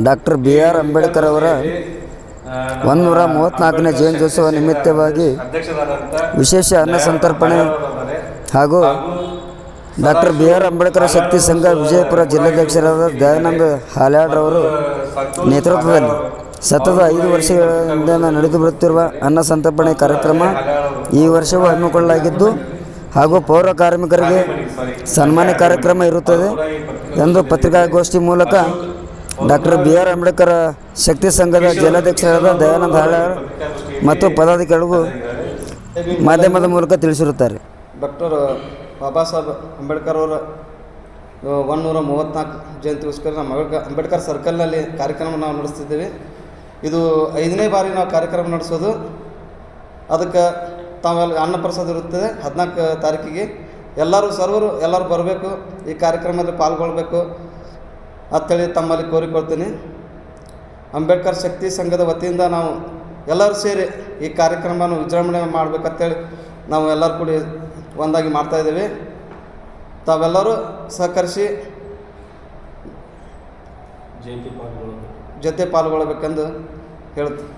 Doctor BR Ambedkar ಅವರ 134ನೇ ಜಯಂತ್ಯೋತ್ಸವ ನಿಮಿತ್ತವಾಗಿ ವಿಶೇಷ ಅನ್ನ ಸಂತರ್ಪಣೆ ಹಾಗೂ ಡಾಕ್ಟರ್ BR ಅಂಬೇಡ್ಕರ್ ಶಕ್ತಿ ಸಂಘ ವಿಜಯಪುರ ಜಿಲ್ಲಾಧ್ಯಕ್ಷರಾದ ದಯಾನಂದ ಹಾಲ್ಯಾಡ್ರವರು ನೇತೃತ್ವದಲ್ಲಿ ಸತತ 5 ವರ್ಷಗಳಿಂದ ನಡೆದು ಬರುತ್ತಿರುವ ಅನ್ನ ಸಂತರ್ಪಣೆ ಕಾರ್ಯಕ್ರಮ ಈ ವರ್ಷವೂ ಹಮ್ಮಿಕೊಳ್ಳಲಾಗಿದ್ದು ಹಾಗೂ ಪೌರ ಕಾರ್ಮಿಕರಿಗೆ ಸನ್ಮಾನ ಕಾರ್ಯಕ್ರಮ ಇರುತ್ತದೆ ಎಂದು ಪತ್ರಿಕಾಗೋಷ್ಠಿ ಮೂಲಕ ಡಾಕ್ಟರ್ BR ಅಂಬೇಡ್ಕರ್ ಶಕ್ತಿ ಸಂಘದ ಜಿಲ್ಲಾಧ್ಯಕ್ಷರಾದ ದಯಾನಂದ ಹಾಲ್ಯಾಡ್ ಮತ್ತು ಪದಾಧಿಕಾರಿಗಳು ಮಾಧ್ಯಮದ ಮೂಲಕ ತಿಳಿಸಿರುತ್ತಾರೆ. ಡಾಕ್ಟರ್ ಬಾಬಾ ಸಾಹೇಬ್ ಅಂಬೇಡ್ಕರ್ ಅವರ 134 ಜಯಂತಿಗೋಸ್ಕರ ನಮ್ಮ ಅಂಬೇಡ್ಕರ್ ಸರ್ಕಲ್ನಲ್ಲಿ ಕಾರ್ಯಕ್ರಮ ನಾವು ನಡೆಸ್ತಿದ್ದೇವೆ. ಇದು 5ನೇ ಬಾರಿ ನಾವು ಕಾರ್ಯಕ್ರಮ ನಡೆಸೋದು. ಅದಕ್ಕೆ ತಾವೆಲ್ಲ ಅನ್ನಪ್ರಸಾದ ಇರುತ್ತದೆ 14 ತಾರೀಕಿಗೆ. ಎಲ್ಲರೂ ಸರ್ವರು ಎಲ್ಲರೂ ಬರಬೇಕು, ಈ ಕಾರ್ಯಕ್ರಮದಲ್ಲಿ ಪಾಲ್ಗೊಳ್ಬೇಕು ಅಂಥೇಳಿ ತಮ್ಮಲ್ಲಿ ಕೋರಿಕೊಳ್ತೀನಿ. ಅಂಬೇಡ್ಕರ್ ಶಕ್ತಿ ಸಂಘದ ವತಿಯಿಂದ ನಾವು ಎಲ್ಲರೂ ಸೇರಿ ಈ ಕಾರ್ಯಕ್ರಮವನ್ನು ವಿಜೃಂಭಣೆ ಮಾಡಬೇಕಂತೇಳಿ ನಾವು ಎಲ್ಲರೂ ಕೂಡಿ ಒಂದಾಗಿ ಮಾಡ್ತಾಯಿದ್ದೇವೆ. ತಾವೆಲ್ಲರೂ ಸಹಕರಿಸಿ ಜೊತೆ ಪಾಲ್ಗೊಳ್ಳಬೇಕೆಂದು ಹೇಳ್ತೀವಿ.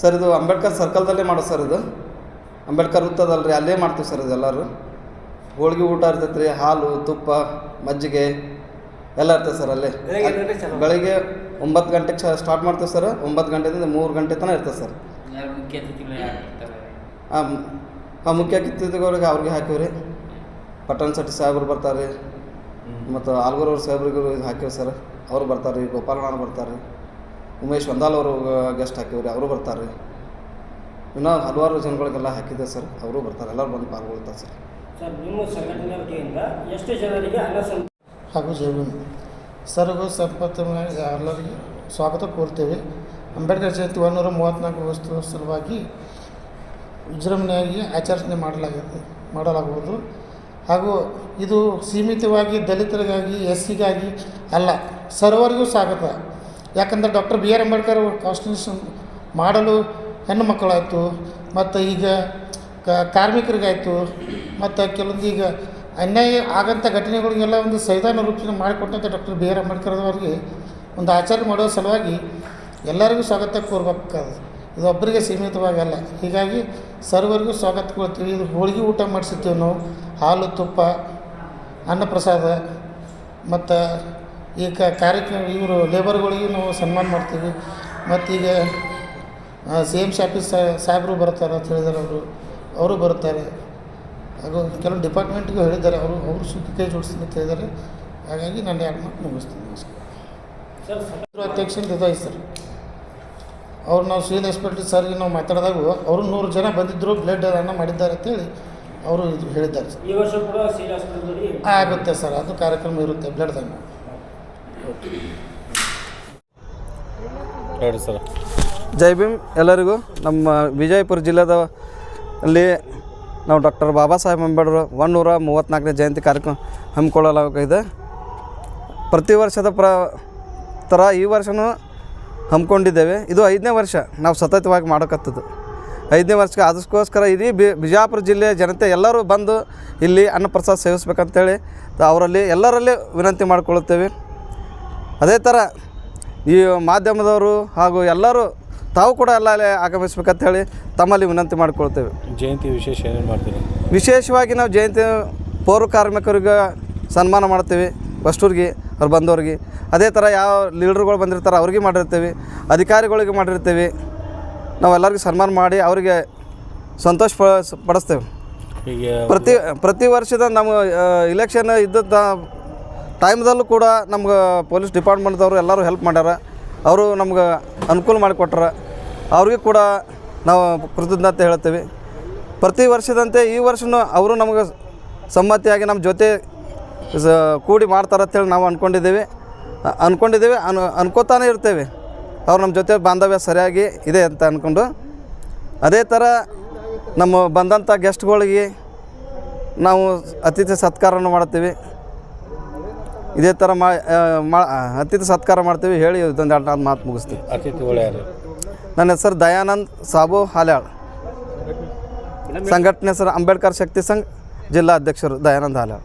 ಸರ್ ಇದು ಅಂಬೇಡ್ಕರ್ ಸರ್ಕಲ್ದಲ್ಲೇ ಮಾಡೋದು ಸರ್. ಇದು ಅಂಬೇಡ್ಕರ್ ವೃತ್ತದಲ್ರಿ, ಅಲ್ಲೇ ಮಾಡ್ತೀವಿ ಸರ್. ಇದು ಎಲ್ಲರೂ ಹೋಳಿಗೆ ಊಟ ಇರ್ತೈತೆ ರೀ, ಹಾಲು ತುಪ್ಪ ಮಜ್ಜಿಗೆ ಎಲ್ಲ ಇರ್ತದೆ ಸರ್. ಅಲ್ಲೇ ಬೆಳಿಗ್ಗೆ 9 ಗಂಟೆಗೆ ಸ್ಟಾರ್ಟ್ ಮಾಡ್ತೀವಿ ಸರ್. 9 ಗಂಟೆಯಿಂದ 3 ಗಂಟೆ ತನಕ ಇರ್ತದೆ ಸರ್. ಮುಖ್ಯ ಅತಿಥಿಗಳಿಗೆ ಅವ್ರಿಗೆ ಹಾಕಿವ್ರಿ. ಪಟ್ಟಣ ಶೆಟ್ಟಿ ಸಾಹೇಬ್ರು ಬರ್ತಾರೆ ರೀ, ಮತ್ತು ಆಲ್ಗೂರವ್ರ ಸಾಹೇಬ್ರಿಗೂ ಹಾಕಿವ್ರಿ ಸರ್, ಅವರು ಬರ್ತಾರೆ ರೀ. ಗೋಪಾಲಣ್ಣ ಬರ್ತಾರೆ ರೀ, ಉಮೇಶ್ ವಂದಾಲ್ ಅವರು ಗೆಸ್ಟ್ ಹಾಕಿವ್ರಿ, ಅವರು ಬರ್ತಾರೆ ರೀ. ಇನ್ನೂ ಹಲವಾರು ಜನಗಳಿಗೆಲ್ಲ ಹಾಕಿದ್ದೆ ಸರ್, ಅವರು ಬರ್ತಾರೆ. ಎಲ್ಲರೂ ಬಂದು ಪಾಲ್ಗೊಳ್ತಾರೆ ಸರ್. ಹಾಗೂ ಸರ್ಗೂ ಸಂಪತ್ತು ಎಲ್ಲರಿಗೆ ಸ್ವಾಗತ ಕೋರ್ತೇವೆ. ಅಂಬೇಡ್ಕರ್ ಜಯಂತಿ 134 ಸಲುವಾಗಿ ವಿಜೃಂಭಣೆಯಾಗಿ ಆಚರಣೆ ಮಾಡಲಾಗುವುದು. ಹಾಗೂ ಇದು ಸೀಮಿತವಾಗಿ ದಲಿತರಿಗಾಗಿ SCಗಾಗಿ ಅಲ್ಲ, ಸರ್ವರಿಗೂ ಸ್ವಾಗತ. ಯಾಕಂದರೆ ಡಾಕ್ಟರ್ BR ಅಂಬೇಡ್ಕರ್ ಕಾನ್ಸ್ಟಿಟ್ಯೂಷನ್ ಮಾಡಲು ಹೆಣ್ಣು ಮಕ್ಕಳಾಯಿತು, ಮತ್ತು ಈಗ ಕಾರ್ಮಿಕರಿಗಾಯಿತು, ಮತ್ತು ಕೆಲವೊಂದು ಈಗ ಅನ್ಯಾಯ ಆಗಂಥ ಘಟನೆಗಳಿಗೆಲ್ಲ ಒಂದು ಸಂವಿಧಾನ ರೂಪದಲ್ಲಿ ಮಾಡಿಕೊಟ್ಟಂಥ ಡಾಕ್ಟರ್ BR ಅಂಬೇಡ್ಕರ್ ಅವರಿಗೆ ಒಂದು ಆಚರಣೆ ಮಾಡೋ ಸಲುವಾಗಿ ಎಲ್ಲರಿಗೂ ಸ್ವಾಗತ ಕೋರ್ಬೇಕಾದ. ಇದು ಒಬ್ಬರಿಗೆ ಸೀಮಿತವಾಗಲ್ಲ. ಹೀಗಾಗಿ ಸರ್ವರಿಗೂ ಸ್ವಾಗತ ಕೊಡ್ತೀವಿ. ಇದು ಹೋಳಿಗೆ ಊಟ ಮಾಡಿಸಿರ್ತೀವಿ ನಾವು, ಹಾಲು ತುಪ್ಪ ಅನ್ನಪ್ರಸಾದ. ಮತ್ತು ಈ ಕಾರ್ಯಕ್ರಮ ಇವರು ಲೇಬರ್ಗಳಿಗೂ ನಾವು ಸನ್ಮಾನ ಮಾಡ್ತೀವಿ. ಮತ್ತೀಗ CM ಆಫೀಸ್ ಸಾಹೇಬರು ಬರ್ತಾರೆ ಅಂತ ಹೇಳಿದ್ದಾರೆ, ಅವರು ಬರುತ್ತಾರೆ. ಹಾಗೂ ಕೆಲವು ಡಿಪಾರ್ಟ್ಮೆಂಟ್ಗೂ ಹೇಳಿದ್ದಾರೆ, ಅವರು ಸುದ್ದಿ ಕೈ ಜೋಡಿಸ್ತೀನಿ ಅಂತ ಹೇಳಿದ್ದಾರೆ. ಹಾಗಾಗಿ ನಾನು 2 ಮಾತು ಮುಗಿಸ್ತೀನಿ. ಅಧ್ಯಕ್ಷ ಹೃದಯ್ ಸರ್ ಅವ್ರು ನಾವು ಸಿವಿಲ್ ಹಾಸ್ಪಿಟಲ್ ಸರ್ಗೆ ನಾವು ಮಾತಾಡಿದಾಗ ಅವರು 100 ಜನ ಬಂದಿದ್ದರು, ಬ್ಲಡ್ ಅನ್ನ ಮಾಡಿದ್ದಾರೆ ಅಂತೇಳಿ ಅವರು ಇದು ಹೇಳಿದ್ದಾರೆ ಸರ್. ಈ ವರ್ಷ ಕೂಡ ಸಿವಿಲ್ ಹಾಸ್ಪಿಟಲ್ನಲ್ಲಿ ಆಗುತ್ತೆ ಸರ್, ಅದು ಕಾರ್ಯಕ್ರಮ ಇರುತ್ತೆ ಬ್ಲಡ್ ದಾನ. ಸರ್ ಜೈ ಭೀಮ್ ಎಲ್ಲರಿಗೂ. ನಮ್ಮ ವಿಜಯಪುರ ಜಿಲ್ಲೆದ ಅಲ್ಲಿ ನಾವು ಡಾಕ್ಟರ್ ಬಾಬಾ ಸಾಹೇಬ್ ಅಂಬೇಡ್ಕರ್ 134ನೇ ಜಯಂತಿ ಕಾರ್ಯಕ್ರಮ ಹಮ್ಮಿಕೊಳ್ಳಲಾಗಿದೆ. ಪ್ರತಿ ವರ್ಷದ ಥರ ಈ ವರ್ಷವೂ ಹಮ್ಮಿಕೊಂಡಿದ್ದೇವೆ. ಇದು 5ನೇ ವರ್ಷ ನಾವು ಸತತವಾಗಿ ಮಾಡೋಕತ್ತದು. 5ನೇ ವರ್ಷಕ್ಕೆ ಅದಕ್ಕೋಸ್ಕರ ಇಡೀ ಬಿಜಾಪುರ ಜಿಲ್ಲೆಯ ಜನತೆ ಎಲ್ಲರೂ ಬಂದು ಇಲ್ಲಿ ಅನ್ನಪ್ರಸಾದ ಸೇವಿಸ್ಬೇಕಂತೇಳಿ ಅವರಲ್ಲಿ ಎಲ್ಲರಲ್ಲಿ ವಿನಂತಿ ಮಾಡಿಕೊಳ್ಳುತ್ತೇವೆ. ಅದೇ ಥರ ಈ ಮಾಧ್ಯಮದವರು ಹಾಗೂ ಎಲ್ಲರೂ ತಾವು ಕೂಡ ಎಲ್ಲ ಆಗಮಿಸ್ಬೇಕಂತೇಳಿ ತಮ್ಮಲ್ಲಿ ವಿನಂತಿ ಮಾಡಿಕೊಳ್ತೇವೆ. ಜಯಂತಿ ವಿಶೇಷ ಏನೇನು ಮಾಡ್ತೀವಿ? ವಿಶೇಷವಾಗಿ ನಾವು ಜಯಂತಿ ಪೌರ ಕಾರ್ಮಿಕರಿಗೆ ಸನ್ಮಾನ ಮಾಡ್ತೀವಿ, ಫಸ್ಟೂರಿಗೆ ಅವ್ರು ಬಂದವ್ರಿಗೆ. ಅದೇ ಥರ ಯಾವ ಲೀಡರ್ಗಳು ಬಂದಿರ್ತಾರೆ ಅವ್ರಿಗೆ ಮಾಡಿರ್ತೀವಿ, ಅಧಿಕಾರಿಗಳಿಗೆ ಮಾಡಿರ್ತೀವಿ. ನಾವೆಲ್ಲರಿಗೂ ಸನ್ಮಾನ ಮಾಡಿ ಅವರಿಗೆ ಸಂತೋಷ ಪಡಿಸ್ತೇವೆ. ಈಗ ಪ್ರತಿ ವರ್ಷದ ನಮ್ಮ ಇಲೆಕ್ಷನ್ ಇದ್ದಂಥ ಟೈಮ್ದಲ್ಲೂ ಕೂಡ ನಮ್ಗೆ ಪೊಲೀಸ್ ಡಿಪಾರ್ಟ್ಮೆಂಟ್ದವರು ಎಲ್ಲರೂ ಹೆಲ್ಪ್ ಮಾಡ್ಯಾರ. ಅವರು ನಮ್ಗೆ ಅನುಕೂಲ ಮಾಡಿಕೊಟ್ರ, ಅವ್ರಿಗೆ ಕೂಡ ನಾವು ಕೃತಜ್ಞತೆ ಹೇಳ್ತೇವೆ. ಪ್ರತಿ ವರ್ಷದಂತೆ ಈ ವರ್ಷವೂ ಅವರು ನಮಗೆ ಸಮ್ಮತಿಯಾಗಿ ನಮ್ಮ ಜೊತೆ ಕೂಡಿ ಮಾಡ್ತಾರೆ ಅಂತೇಳಿ ನಾವು ಅಂದ್ಕೊಂಡಿದ್ದೇವೆ. ಅನ್ಕೋತಾನೆ ಇರ್ತೇವೆ. ಅವ್ರು ನಮ್ಮ ಜೊತೆ ಬಾಂಧವ್ಯ ಸರಿಯಾಗಿ ಇದೆ ಅಂತ ಅಂದ್ಕೊಂಡು. ಅದೇ ಥರ ನಮ್ಮ ಬಂದಂಥ ಗೆಸ್ಟ್ಗಳಿಗೆ ನಾವು ಅತಿಥಿ ಸತ್ಕಾರವನ್ನು ಮಾಡ್ತೀವಿ. ಇದೇ ಥರ ಅತಿಥಿ ಸತ್ಕಾರ ಮಾಡ್ತೀವಿ ಹೇಳಿ ಇದೊಂದು 2 ಮಾತು ಮುಗಿಸ್ತೀವಿ. ಅತಿಥಿಗಳು ಯಾರು? ನನ್ನ ಹೆಸರು ದಯಾನಂದ್ ಸಾಬು ಹಾಲ್ಯಾಳ್, ಸಂಘಟನೆ ಹೆಸರು ಅಂಬೇಡ್ಕರ್ ಶಕ್ತಿ ಸಂಘ ಜಿಲ್ಲಾ ಅಧ್ಯಕ್ಷರು ದಯಾನಂದ್ ಹಾಲ್ಯಾಳ್.